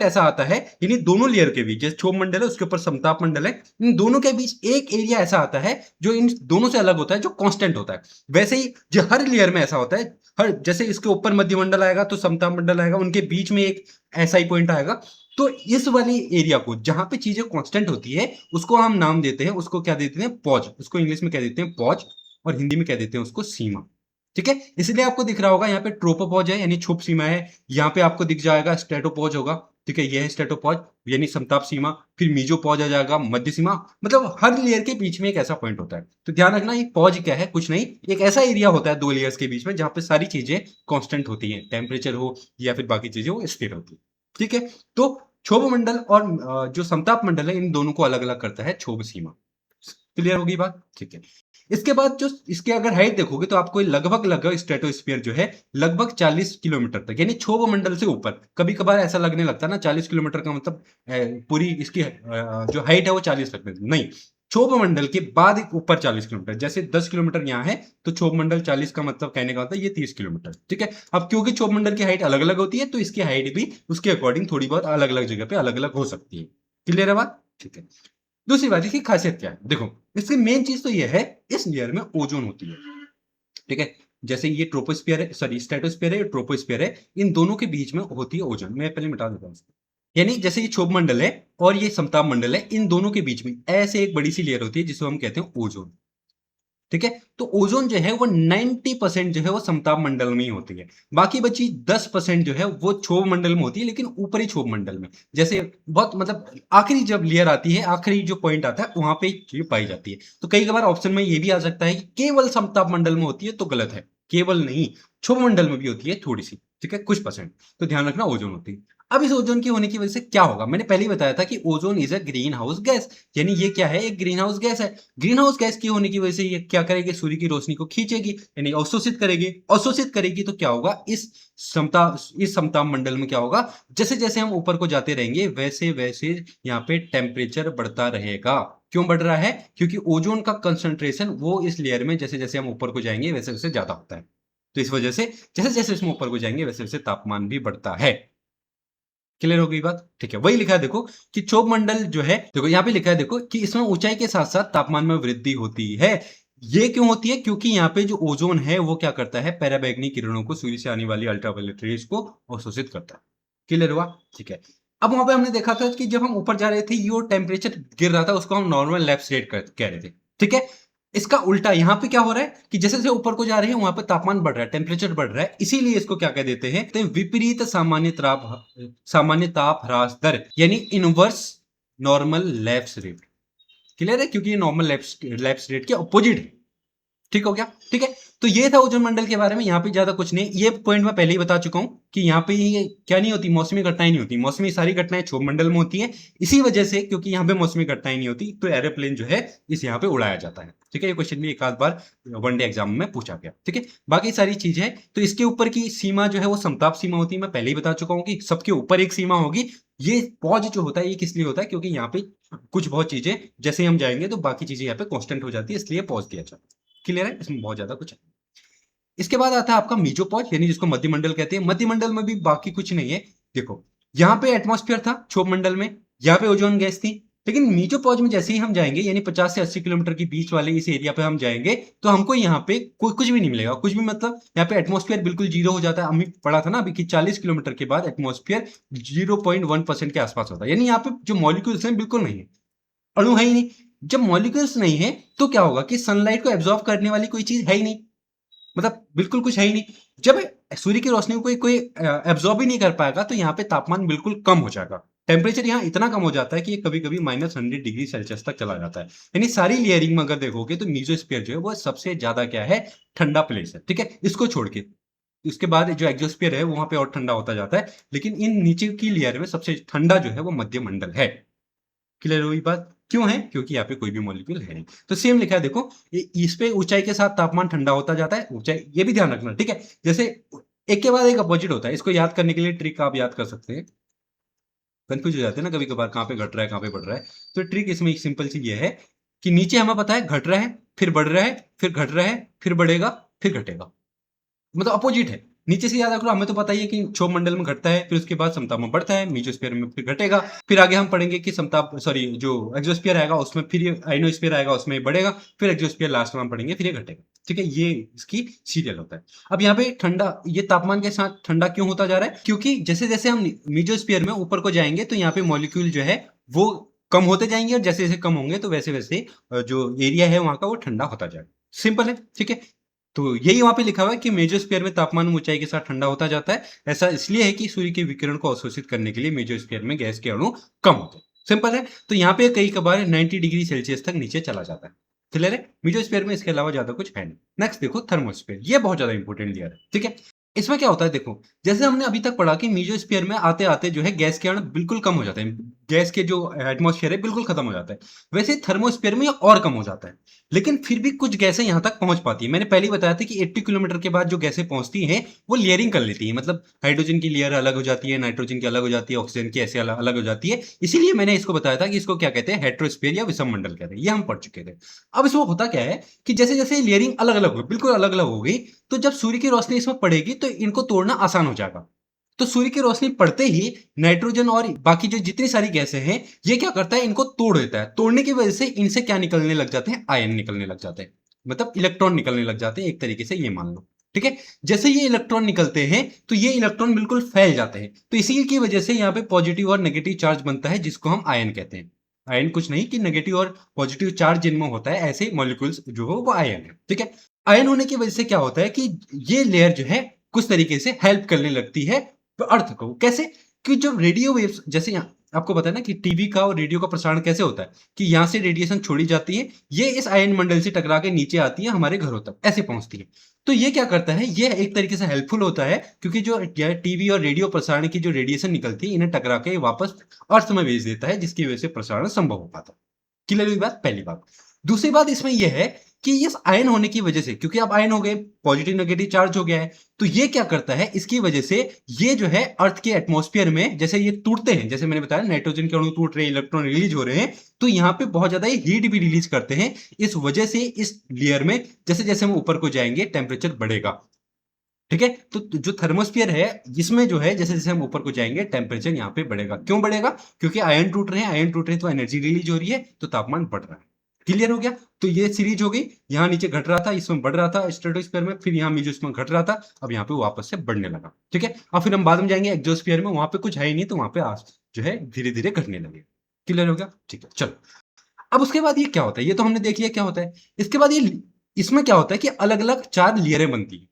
ऐसा आता है, यानी दोनों लेयर के बीच, जैसे क्षोभ मंडल है उसके ऊपर समताप मंडल है, इन दोनों के बीच एक एरिया ऐसा आता है जो इन दोनों से अलग होता है, जो कांस्टेंट होता है। वैसे ही जो हर लेयर में ऐसा होता है, हर जैसे इसके ऊपर मध्य मंडल आएगा तो समताप मंडल आएगा, उनके बीच में एक ऐसा ही पॉइंट आएगा। तो इस वाली एरिया को जहां पे चीजें कांस्टेंट होती है, उसको हम नाम देते हैं, उसको क्या देते हैं, पॉज। उसको इंग्लिश में कह देते हैं पॉज, और हिंदी में कह देते हैं उसको सीमा। ठीक है, इसलिए आपको दिख रहा होगा यहाँ पे ट्रोपोपॉज है यानी क्षोभ सीमा है, यहाँ पे आपको दिख जाएगा स्ट्रेटोपॉज होगा। ठीक है, ये है स्ट्रेटोपॉज यानी समताप सीमा, फिर मीजोपॉज आ जाएगा, मध्य सीमा। मतलब हर लेयर के बीच में एक ऐसा पॉइंट होता है। तो ध्यान रखना, ये पॉज क्या है, कुछ नहीं, एक ऐसा एरिया होता है दो लेयर्स के बीच में जहां पे सारी चीजें कांस्टेंट होती हैं, टेम्परेचर हो या फिर बाकी चीजें वो स्थिर होती है। ठीक है, तो क्षोभ मंडल और जो समताप मंडल है, इन दोनों को अलग अलग करता है क्षोभ सीमा। क्लियर होगी बात? ठीक है, इसके बाद जो इसके अगर हाइट देखोगे तो आपको लगभग लगभग स्ट्रेटोस्फीयर जो है लगभग 40 किलोमीटर तक, यानी क्षोभ मंडल से ऊपर। कभी कभार ऐसा लगने लगता है ना 40 किलोमीटर का मतलब पूरी इसकी जो हाइट है वो 40 लगने, नहीं। क्षोभ मंडल के बाद एक ऊपर 40 किलोमीटर, जैसे 10 किलोमीटर यहाँ है तो क्षोभ मंडल 40 का मतलब कहने का होता है ये 30 किलोमीटर। ठीक है, अब क्योंकि क्षोभ मंडल की हाइट अलग अलग होती है, तो इसकी हाइट भी उसके अकॉर्डिंग थोड़ी बहुत अलग अलग जगह पे अलग अलग हो सकती है। क्लियर है बात? ठीक है, दूसरी बात, इसकी खासियत क्या है? देखो, इसकी मेन चीज तो ये है, इस लेयर में ओजोन होती है। ठीक है, जैसे ये ट्रोपोस्फियर है, सॉरी स्ट्रेटोस्फियर है, ट्रोपोस्फियर है, इन दोनों के बीच में होती है ओजोन। मैं पहले मिटा देता हूँ इसको। यानी जैसे ये क्षोभ मंडल है और ये समताप मंडल है, इन दोनों के बीच में ऐसे एक बड़ी सी लेयर होती है जिसको हम कहते हैं ओजोन। ठीक है, तो ओजोन जो है वो 90% जो है वो समताप मंडल में ही होती है। बाकी बची 10% जो है वो क्षोभ मंडल में होती है, लेकिन ऊपरी क्षोभ मंडल में। जैसे बहुत मतलब आखिरी जब लेयर आती है, आखिरी जो पॉइंट आता है वहां पे ये पाई जाती है। तो कई बार ऑप्शन में ये भी आ सकता है कि केवल समताप मंडल में होती है, तो गलत है। केवल नहीं, क्षोभ मंडल में भी होती है थोड़ी सी, ठीक है, कुछ परसेंट। तो ध्यान रखना, ओजोन होती है। अब इस ओजोन की होने की वजह से क्या होगा, मैंने पहले ही बताया था कि ozone is a green house gas. यानी ये क्या है, एक ग्रीन हाउस गैस है। ग्रीन हाउस गैस की होने की वजह से ये क्या करेगी, सूर्य की रोशनी को खींचेगी, यानी अवशोषित करेगी। अवशोषित करेगी तो क्या होगा, इस समताप मंडल में क्या होगा, जैसे जैसे हम ऊपर को जाते रहेंगे वैसे वैसे यहाँ पे टेम्परेचर बढ़ता रहेगा। क्यों बढ़ रहा है? क्योंकि ओजोन का कंसंट्रेशन वो इस लेयर में जैसे जैसे हम ऊपर को जाएंगे वैसे वैसे ज्यादा होता है। तो इस वजह से जैसे जैसे इसमें ऊपर को जाएंगे वैसे वैसे तापमान भी बढ़ता है। क्लियर हो गई बात? ठीक है, वही लिखा है देखो कि क्षोभ मंडल जो है, देखो यहाँ पे लिखा है देखो कि इसमें ऊंचाई के साथ साथ तापमान में वृद्धि होती है। ये क्यों होती है? क्योंकि यहाँ पे जो ओजोन है वो क्या करता है, पराबैंगनी किरणों को, सूर्य से आने वाली अल्ट्रावायलेट रेज को अवशोषित करता है। क्लियर हुआ? ठीक है, अब वहां पे हमने देखा था कि जब हम ऊपर जा रहे थे ये टेम्परेचर गिर रहा था, उसको हम नॉर्मल लैप्स रेट कह रहे थे। ठीक है, इसका उल्टा यहाँ पे क्या हो रहा है कि जैसे जैसे ऊपर को जा रहे हैं वहां पे तापमान बढ़ रहा है, टेम्परेचर बढ़ रहा है, इसीलिए इसको क्या कह देते हैं, तो विपरीत सामान्य ताप ह्रास दर, यानी inverse normal lapse rate. Clear है? क्योंकि ये नॉर्मल लैप्स रेट के अपोजिट है। ठीक हो गया? ठीक है, तो ये था ओजोन मंडल के बारे में। यहाँ पे ज्यादा कुछ नहीं, ये पॉइंट मैं पहले ही बता चुका हूं कि यहाँ पे ये क्या नहीं होती, मौसमी घटनाएं नहीं होती। मौसमी सारी घटनाएं क्षोभ मंडल में होती हैं। इसी वजह से, क्योंकि यहाँ पे मौसमी घटनाएं नहीं होती, तो एरोप्लेन जो है इस यहाँ पे उड़ाया जाता है। ठीक है, ये क्वेश्चन भी एक आध बार वनडे एग्जाम में पूछा गया। ठीक है, बाकी सारी चीज है, तो इसके ऊपर की सीमा जो है वो समताप सीमा होती है। मैं पहले ही बता चुका हूँ कि सबके ऊपर एक सीमा होगी। ये पॉज जो होता है ये किस लिए होता है, क्योंकि यहाँ पे कुछ बहुत चीजें जैसे ही हम जाएंगे तो बाकी चीजें यहाँ पे कांस्टेंट हो जाती है, इसलिए पॉज दिया जाता है। क्लियर है? इसमें बहुत ज्यादा कुछ है। इसके बाद आता है आपका मीजोपॉज, यानी जिसको मध्यमंडल कहते हैं। मध्यमंडल में भी बाकी कुछ नहीं है। देखो, यहाँ पे एटमॉस्फेयर था क्षोभ मंडल में, यहाँ पे ओजोन गैस थी। लेकिन मीजोपॉज में जैसे ही हम जाएंगे, यानी 50 से 80 किलोमीटर के बीच वाले इस एरिया पे हम जाएंगे, तो हमको यहाँ पे कोई कुछ भी नहीं मिलेगा। कुछ भी मतलब यहाँ पे एटमॉस्फेयर बिल्कुल जीरो हो जाता है। हमने पढ़ा था ना अभी कि 40 किलोमीटर के बाद एटमॉस्फेयर 0.1% के आसपास होता है। यानी यहाँ पे जो मॉलिक्यूल्स हैं बिल्कुल नहीं है, अणु है ही नहीं। जब मॉलिक्यूल्स नहीं है तो क्या होगा कि सनलाइट को एब्जॉर्ब करने वाली कोई चीज है ही नहीं। मतलब बिल्कुल कुछ है ही नहीं। जब सूर्य की रोशनी को कोई कोई एब्जॉर्ब ही नहीं कर पाएगा तो यहाँ पे तापमान बिल्कुल कम हो जाएगा। टेम्परेचर यहाँ इतना कम हो जाता है कि ये कभी-कभी -100 डिग्री सेल्सियस तक चला जाता है। यानी सारी लेयरिंग में अगर देखोगे तो मेसोस्फीयर जो है वो सबसे ज़्यादा क्या है, ठंडा प्लेस है, ठीक है? इसको छोड़ के। उसके बाद जो एक्सोस्फीयर है वहाँ पे और ठंडा होता जाता है, लेकिन इन नीचे की लेयर में सबसे ठंडा जो है वो मध्यमंडल है। क्लियर हुई बात? क्यों है? क्योंकि यहाँ पे कोई भी मॉलिक्यूल है नहीं। तो सेम लिखा है देखो, इस पे ऊंचाई के साथ तापमान ठंडा होता जाता है। ऊंचाई ये भी ध्यान रखना, ठीक है? जैसे एक के बाद एक अपोजिट होता है। इसको याद करने के लिए ट्रिक आप याद कर सकते हैं। कंफ्यूज हो जाते हैं ना कभी कभार, कहाँ पे घट रहा है, कहाँ पे बढ़ रहा है। तो ट्रिक इसमें एक सिंपल सी ये है कि नीचे हमें पता है घट रहा है, फिर बढ़ रहा है, फिर घट रहा है, फिर बढ़ेगा, फिर घटेगा। मतलब अपोजिट है। नीचे से याद रखो, हमें तो पता ही है कि क्षोभ मंडल में घटता है, फिर उसके बाद समताप में बढ़ता है, मेसोस्फीयर में फिर घटेगा। फिर आगे हम पढ़ेंगे कि समताप सॉरी जो एक्सोस्फीयर आएगा उसमें फिर ये आइनोस्फीयर आएगा उसमें बढ़ेगा, फिर एक्सोस्फीयर लास्ट में हम पढ़ेंगे फिर ये घटेगा। ठीक है, ये इसकी सीरियल होता है। अब यहाँ पे ठंडा, ये तापमान के साथ ठंडा क्यों होता जा रहा है? क्योंकि जैसे जैसे हम मेसोस्फीयर में ऊपर को जाएंगे तो यहाँ पे मॉलिक्यूल जो है वो कम होते जाएंगे, और जैसे जैसे कम होंगे तो वैसे वैसे जो एरिया है वहां का वो ठंडा होता जाएगा। सिंपल है, ठीक है। तो यही वहां पे लिखा हुआ है कि मेसोस्फीयर में तापमान ऊंचाई के साथ ठंडा होता जाता है। ऐसा इसलिए है कि सूर्य के विकिरण को अवशोषित करने के लिए मेसोस्फीयर में गैस के अणु कम होते हैं। सिंपल है। तो यहाँ पे कई कबार 90 डिग्री सेल्सियस तक नीचे चला जाता है। क्लियर है? मेसोस्फीयर में इसके अलावा ज्यादा कुछ है नहीं। नेक्स्ट देखो थर्मोस्फीयर, ये बहुत ज्यादा इंपॉर्टेंट लेयर है, ठीक है। इसमें क्या होता है देखो, जैसे हमने अभी तक पढ़ा कि मेसोस्फीयर में आते आते जो है गैस के अणु बिल्कुल कम हो जाते हैं, गैस के जो एटमॉस्फेयर है बिल्कुल खत्म हो जाता है। वैसे थर्मोस्फीयर में ये और कम हो जाता है, लेकिन फिर भी कुछ गैसें यहाँ तक पहुंच पाती है। मैंने पहले ही बताया था कि 80 किलोमीटर के बाद जो गैसें पहुंचती हैं वो लेयरिंग कर लेती हैं। मतलब हाइड्रोजन की लेयर अलग हो जाती है, नाइट्रोजन की अलग हो जाती है, ऑक्सीजन की ऐसे अलग अलग हो जाती है। इसीलिए मैंने इसको बताया था कि इसको क्या कहते हैं, हेट्रोस्फीयर या विषम मंडल कहते हैं। ये हम पढ़ चुके थे। अब इसमें होता क्या है कि जैसे जैसे लेयरिंग अलग अलग हो, बिल्कुल अलग अलग हो गई, तो जब सूर्य की रोशनी इसमें पड़ेगी तो इनको तोड़ना आसान हो जाएगा। तो सूर्य की रोशनी पड़ते ही नाइट्रोजन और बाकी जो जितनी सारी गैसें हैं ये क्या करता है, इनको तोड़ देता है। तोड़ने की वजह से इनसे क्या निकलने लग जाते हैं, आयन निकलने लग जाते हैं। मतलब इलेक्ट्रॉन निकलने लग जाते हैं, एक तरीके से ये मान लो, ठीक है। जैसे ये इलेक्ट्रॉन निकलते हैं तो ये इलेक्ट्रॉन बिल्कुल फैल जाते हैं, तो इसी की वजह से यहाँ पे पॉजिटिव और नेगेटिव चार्ज बनता है, जिसको हम आयन कहते हैं। आयन कुछ नहीं कि नेगेटिव और पॉजिटिव चार्ज जिनमें होता है, ऐसे मॉलिक्यूल्स जो हो वो आयन है, ठीक है। आयन होने की वजह से क्या होता है कि ये लेयर जो है कुछ तरीके से हेल्प करने लगती है अर्थ को। कैसे? कि जो रेडियो वेव्स, जैसे यहाँ आपको पता है ना कि टीवी का और रेडियो का प्रसारण कैसे होता है, कि यहाँ से रेडिएशन छोड़ी जाती है, ये इस आयन मंडल से टकरा के नीचे आती है, हमारे घरों तक ऐसे पहुंचती है। तो ये क्या करता है, ये एक तरीके से हेल्पफुल होता है, क्योंकि जो टीवी और रेडियो प्रसारण की जो रेडिएशन निकलती है इन्हें टकरा के वापस अर्थ में भेज देता है, जिसकी वजह से प्रसारण संभव हो पाता है। क्लियर हुई बात? पहली बात। दूसरी बात इसमें यह है कि इस आयन होने की वजह से, क्योंकि अब आयन हो गए, पॉजिटिव नेगेटिव चार्ज हो गया है, तो ये क्या करता है, इसकी वजह से ये जो है अर्थ के एटमॉस्फेयर में जैसे ये टूटते हैं, जैसे मैंने बताया नाइट्रोजन के अणु टूट रहे हैं, इलेक्ट्रॉन रिलीज हो रहे हैं, तो यहाँ पे बहुत ज्यादा हीट भी रिलीज करते हैं। इस वजह से इस लेयर में जैसे जैसे हम ऊपर को जाएंगे टेम्परेचर बढ़ेगा, ठीक है। तो जो थर्मोस्फियर है इसमें जो है जैसे जैसे हम ऊपर को जाएंगे टेम्परेचर यहाँ पे बढ़ेगा। क्यों बढ़ेगा? क्योंकि आयन टूट रहे हैं, आयन टूट रहे हैं तो एनर्जी रिलीज हो रही है, तो तापमान बढ़ रहा है। क्लियर हो गया? तो ये सीरीज हो गई, यहाँ नीचे घट रहा था, इसमें बढ़ रहा था स्ट्रेटोस्फीयर में, फिर यहाँ मेसोस्फीयर में घट रहा था, अब यहाँ पे वापस से बढ़ने लगा, ठीक है। और फिर हम बाद में जाएंगे एक्सोस्फीयर में, वहां पे कुछ है ही नहीं, तो वहां पे जो है धीरे धीरे घटने लगे। क्लियर हो गया? ठीक है, चलो। अब उसके बाद ये क्या होता है, ये तो हमने देख लिया क्या होता है। इसके बाद ये इसमें क्या होता है कि अलग अलग 4 लेयरें बनती है।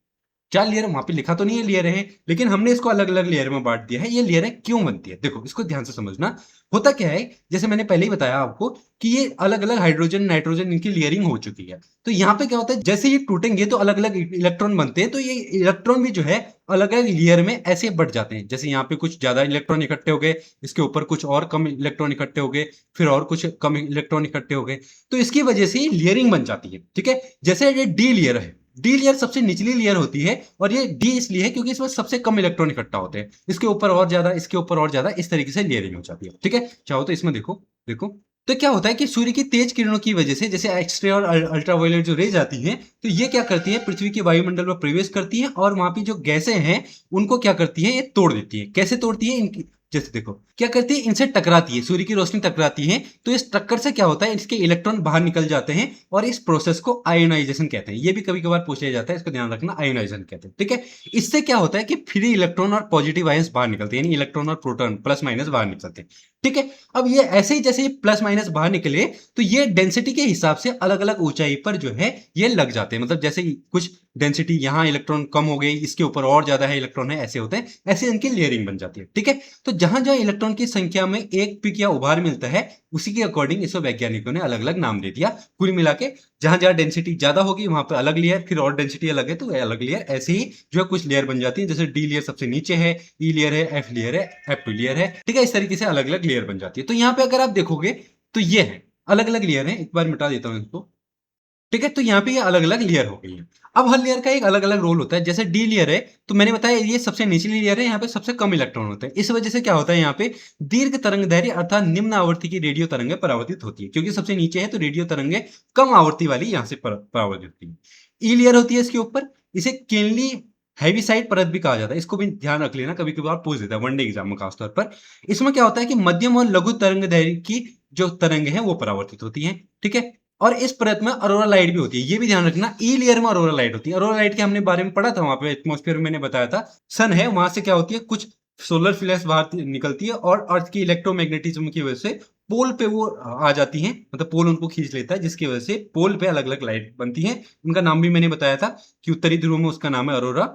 4 लेयर वहां पे लिखा तो नहीं है लेयर है, लेकिन हमने इसको अलग अलग लेयर में बांट दिया है। ये लेयर क्यों बनती है, देखो इसको ध्यान से समझना। होता क्या है, जैसे मैंने पहले ही बताया आपको कि ये अलग अलग हाइड्रोजन नाइट्रोजन इनकी लेयरिंग हो चुकी है। तो यहाँ पे क्या होता है, जैसे ये टूटेंगे तो अलग अलग इलेक्ट्रॉन बनते हैं, तो ये इलेक्ट्रॉन भी जो है अलग अलग लेयर में ऐसे बढ़ जाते हैं। जैसे यहाँ पे कुछ ज्यादा इलेक्ट्रॉन इकट्ठे हो गए, इसके ऊपर कुछ और कम इलेक्ट्रॉन इकट्ठे हो गए, फिर और कुछ कम इलेक्ट्रॉन इकट्ठे हो गए, तो इसकी वजह से लेयरिंग बन जाती है, ठीक है। जैसे ये डी लेयर है, डी लेयर सबसे निचली लेयर होती है, और ये डी इसलिए है क्योंकि इसमें सबसे कम इलेक्ट्रॉन इकट्ठा होते हैं। इसके ऊपर और ज्यादा, इसके ऊपर और ज्यादा, इस तरीके से लेयरिंग हो जाती है, ठीक है। चाहो तो इसमें देखो, देखो तो क्या होता है कि सूर्य की तेज किरणों की वजह से जैसे एक्सरे और अल्ट्रावायलेट जो रेज आती हैं, तो ये क्या करती है, पृथ्वी के वायुमंडल में प्रवेश करती है, और वहां पे जो गैसें हैं उनको क्या करती है, ये तोड़ देती है। कैसे तोड़ती है, इनकी जैसे देखो क्या करती है, इनसे टकराती है, सूर्य की रोशनी टकराती है, तो इस टक्कर से क्या होता है, इसके इलेक्ट्रॉन बाहर निकल जाते हैं, और इस प्रोसेस को आयोनाइजेशन कहते हैं। ये भी कभी कभार पूछ लिया जाता है, इसको ध्यान रखना, आयोनाइजेशन कहते हैं, ठीक है। इससे क्या होता है कि फ्री इलेक्ट्रॉन और पॉजिटिव आयंस बाहर निकलते हैं, यानी इलेक्ट्रॉन और प्रोटॉन प्लस माइनस बाहर निकलते हैं, ठीक है। अब ये ऐसे ही जैसे ये प्लस माइनस बाहर निकले तो ये डेंसिटी के हिसाब से अलग अलग ऊंचाई पर जो है ये लग जाते हैं। मतलब जैसे कुछ डेंसिटी यहाँ इलेक्ट्रॉन कम हो गई, इसके ऊपर और ज्यादा है इलेक्ट्रॉन है, ऐसे होते हैं, ऐसे इनकी लेयरिंग बन जाती है। ठीक है। तो जहां जहां इलेक्ट्रॉन की संख्या में एक पिक या उभार मिलता है उसी के अकॉर्डिंग इसको वैज्ञानिकों ने अलग अलग नाम दे दिया। कुल मिला के जहां जहां डेंसिटी ज्यादा होगी वहां पर अलग लेयर, फिर और डेंसिटी अलग है तो अलग लेयर, ऐसे ही जो है कुछ लेयर बन जाती है। जैसे डी लेयर सबसे नीचे है, ई लेयर है, एफ लेयर है, एफ टू लेयर है। ठीक है। इस तरीके से अलग अलग लेयर बन जाती है। तो यहाँ पे अगर आप देखोगे तो ये है अलग अलग लेयर है। एक बार मिटा देता हूं इसको। ठीक है। तो यहाँ पे ये अलग अलग लेयर हो गई है। अब हर लेयर का एक अलग अलग रोल होता है। जैसे डी लेयर है तो मैंने बताया ये सबसे निचली लेयर है, यहाँ पे सबसे कम इलेक्ट्रॉन होते हैं। इस वजह से क्या होता है यहाँ पे दीर्घ तरंग दैर्घ्य अर्थात निम्न आवृत्ति की रेडियो तरंगें परावर्तित होती है, क्योंकि सबसे नीचे है तो रेडियो तरंगें कम आवृत्ति वाली यहाँ से परावर्तित होती है। ई लेयर होती है इसके ऊपर, इसे किनली हैवी साइड परत भी कहा जाता है। इसको भी ध्यान रख लेना, कभी कभार पूछ देता है वनडे एग्जाम में खासतौर पर। इसमें क्या होता है कि मध्यम और लघु तरंग दैर्घ्य की जो तरंग है वो परावर्तित होती है। ठीक है। और इस परत में अरोरा लाइट भी होती है, ये भी ध्यान रखना। ई लेयर में अरोरा लाइट होती है। अरोरा लाइट के हमने बारे में पढ़ा था, वहां पे एटमॉस्फेयर में मैंने बताया था। सन है, वहां से क्या होती है कुछ सोलर फ्लैश बाहर निकलती है और अर्थ की इलेक्ट्रोमैग्नेटिज्म की वजह से पोल पे वो आ जाती हैं, मतलब पोल उनको खींच लेता है, जिसकी वजह से पोल पे अलग अलग लाइट बनती है। उनका नाम भी मैंने बताया था कि उत्तरी ध्रुव में उसका नाम है अरोरा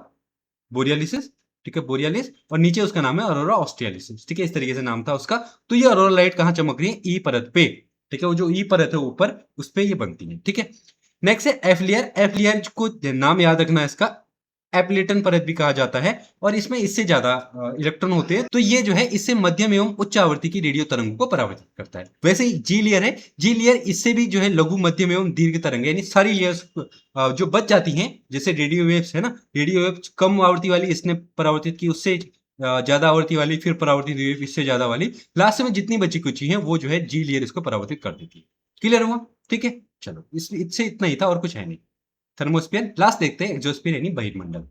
बोरियालिसिस। ठीक है, बोरियालिस। और नीचे उसका नाम है अरोरा ऑस्ट्रियालिसिस। ठीक है, इस तरीके से नाम था उसका। तो ये अरोरा लाइट कहाँ चमक रही है? ई परत पे। ठीक है, वो जो ई परत है ऊपर उस पे ये बनती है। ठीक है। नेक्स्ट है एफ लेयर। एफ लेयर को नाम याद रखना है इसका, एप्लेटन परत भी कहा जाता है। और इसमें इससे ज्यादा इलेक्ट्रॉन होते हैं, तो ये जो है इससे मध्यम एवं उच्च आवृत्ति की रेडियो तरंगों को परावर्तित करता है। वैसे ही जी लेयर है, जी लेयर इससे भी जो है लघु मध्यम एवं दीर्घ तरंग, यानी सारी लेयर्स जो बच जाती हैं। जैसे रेडियो वेव्स है ना, रेडियो वेव्स कम आवृत्ति वाली इसने परावर्तित की, उससे ज्यादा आवृत्ति वाली, फिर परावर्तित वेव इससे ज्यादा वाली, लास्ट में जितनी बची कुची है वो जो है जी लेयर इसको परावर्तित कर देती है। क्लियर हुआ? ठीक है, चलो इससे इतना ही था और कुछ है नहीं। थर्मोस्फीयर। लास्ट देखते हैं एक्सोस्फीयर यानी बहिर्मंडल।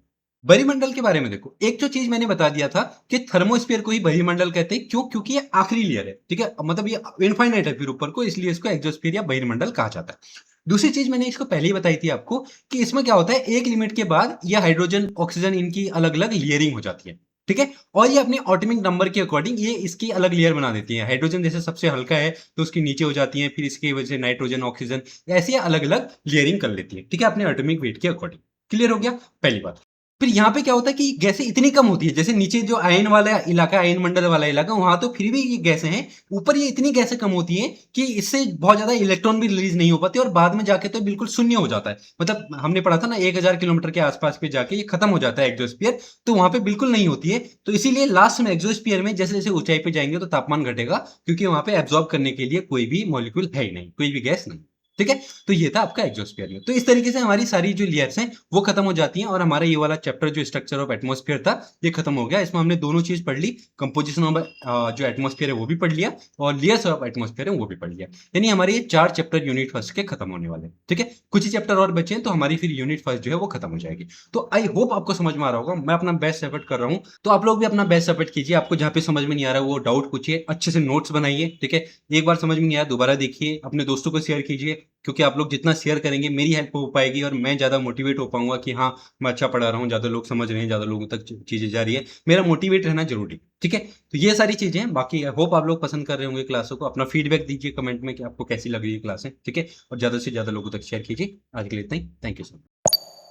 बहिर्मंडल के बारे में देखो, एक जो चीज मैंने बता दिया था कि थर्मोस्फीयर को ही बहिर्मंडल कहते हैं। क्यों? क्योंकि ये आखिरी लेयर है। ठीक है, मतलब ये इनफाइनाइट है फिर ऊपर को, इसलिए इसको एक्सोस्फीयर या बहिर्मंडल कहा जाता है। दूसरी चीज मैंने इसको पहले ही बताई थी आपको कि इसमें क्या होता है, एक लिमिट के बाद ये हाइड्रोजन ऑक्सीजन इनकी अलग अलग लेयरिंग हो जाती है। ठीक है। और ये अपने ऑटोमिक नंबर के अकॉर्डिंग ये इसकी अलग लेयर बना देती है। हाइड्रोजन जैसे सबसे हल्का है तो उसकी नीचे हो जाती है, फिर इसकी वजह से नाइट्रोजन, ऑक्सीजन, ऐसे अलग अलग लेयरिंग कर लेती है। ठीक है, अपने एटॉमिक वेट के अकॉर्डिंग। क्लियर हो गया पहली बात। फिर यहाँ पे क्या होता है कि गैसें इतनी कम होती है, जैसे नीचे जो आयन वाला इलाका, आयन मंडल वाला इलाका, वहां तो फिर भी ये गैसें हैं। ऊपर ये इतनी गैसें कम होती हैं कि इससे बहुत ज्यादा इलेक्ट्रॉन भी रिलीज नहीं हो पाते और बाद में जाके तो बिल्कुल शून्य हो जाता है। मतलब हमने पढ़ा था ना 1000 किलोमीटर के आसपास पे जाके ये खत्म हो जाता है एक्सोस्फीयर, तो वहां पे बिल्कुल नहीं होती है। तो इसीलिए लास्ट में एक्सोस्फीयर में जैसे जैसे ऊंचाई पे जाएंगे तो तापमान घटेगा, क्योंकि वहां पे एब्जॉर्ब करने के लिए कोई भी मॉलिक्यूल है ही नहीं, कोई भी गैस नहीं। ठीक है। तो ये था आपका एक्सोस्फीयर में। तो इस तरीके से हमारी सारी जो लेयर्स हैं वो खत्म हो जाती हैं और हमारा ये वाला चैप्टर जो स्ट्रक्चर ऑफ एटमॉस्फेयर था ये खत्म हो गया। इसमें हमने दोनों चीज पढ़ ली, कंपोजिशन ऑफ जो एटमॉस्फेयर है वो भी पढ़ लिया और लेयर्स ऑफ एटमॉस्फेयर है वो भी पढ़ लिया। यानी हमारे ये 4 चैप्टर यूनिट फर्स्ट के खत्म होने वाले। ठीक है, कुछ ही चैप्टर और बचे हैं तो हमारी फिर यूनिट फर्स्ट जो है वो खत्म हो जाएगी। तो आई होप आपको समझ में आ रहा होगा। मैं अपना बेस्ट एफर्ट कर रहा हूँ, तो आप लोग भी अपना बेस्ट एफर्ट कीजिए। आपको जहाँ पे समझ में नहीं आ रहा वो डाउट पूछिए, अच्छे से नोट्स बनाइए। ठीक है, एक बार समझ में नहीं आया दोबारा देखिए, अपने दोस्तों को शेयर कीजिए, क्योंकि आप लोग जितना शेयर करेंगे मेरी हेल्प हो पाएगी और मैं ज़्यादा मोटिवेट हो पाऊंगा कि हाँ मैं अच्छा पढ़ा रहा हूँ, ज़्यादा लोग समझ रहे हैं, ज़्यादा लोगों तक चीज़ें जा रही है। मेरा मोटिवेट रहना जरूरी। ठीक है, तो ये सारी चीज़ें हैं। बाकी होप आप लोग पसंद कर रहे होंगे क्लासों को। अपना फीडबैक दीजिए कमेंट में कि आपको कैसी लग रही है क्लासें। ठीक है, और ज़्यादा से ज़्यादा लोगों तक शेयर कीजिए। आज के लिए इतना ही। Thank you so much.